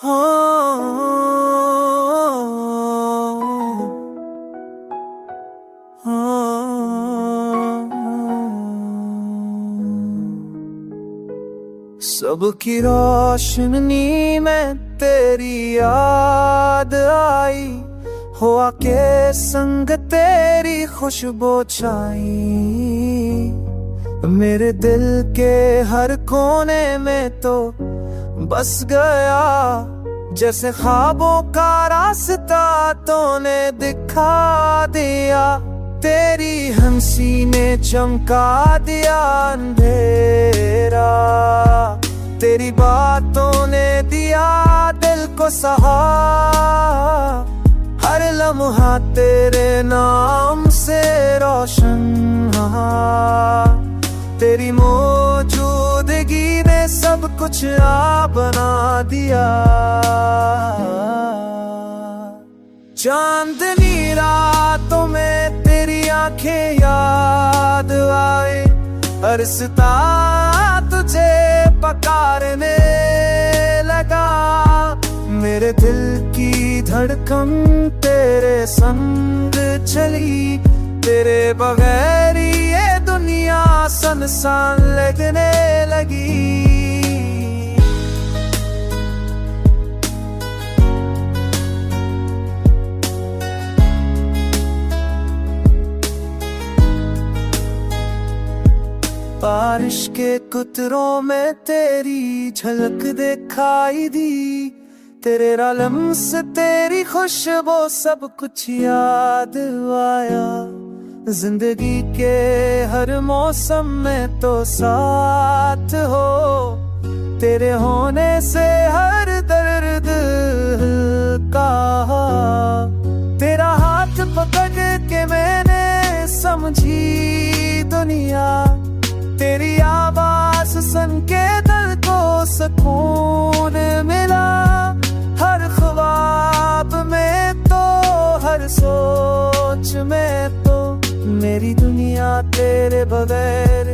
सबकी रोशनी में तेरी याद आई, हुआ के संग तेरी खुशबू छाई। मेरे दिल के हर कोने में तो बस गया, जैसे ख्वाबों का रास्ता तूने दिखा दिया। तेरी हंसी ने चमका दिया अंधेरा, तेरी बातों ने दिया दिल को सहारा। हर लम्हा तेरे नाम से रोशन रहा, तेरी मौजूदगी ने सब कुछ आ बना दिया। चांदनी रातों में तेरी आंखें याद आए, अरसता तुझे पकारने लगा। मेरे दिल की धड़कन तेरे संग चली, तेरे बगैर ये दुनिया सुनसान लगने लगी। बारिश के कुतरों में तेरी झलक दिखाई दी, तेरे रलम्स तेरी खुशबू सब कुछ याद आया। जिंदगी के हर मौसम में तो साथ हो, तेरे होने से हर दर्द का। तेरा हाथ पकड़ के मैंने समझी दुनिया, तेरी आवाज सुन के दिल को सुकून मिला। हर ख्वाब में तो हर सोच में तो मेरी दुनिया तेरे बगैर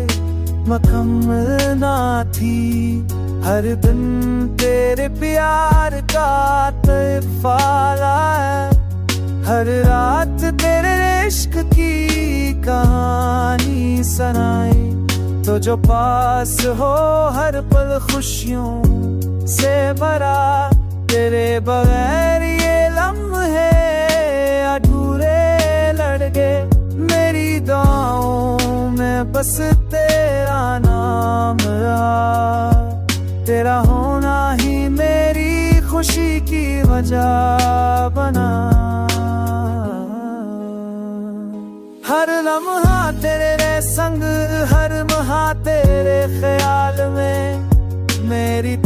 मुकम्मल ना थी। हर दिन तेरे प्यार का तोहफा लाया, हर रात तेरे इश्क की कहानी सुनाई। तो जो पास हो हर पल खुशियों से भरा, तेरे बगैर ये लम्हे अधूरे लड़ गए। मेरी दुआओं में बस तेरा नाम रहा, तेरा होना ही मेरी खुशी की वजह बना। हर लम्हा तेरे संग, हर लम्हा तेरे ख्याल में मेरी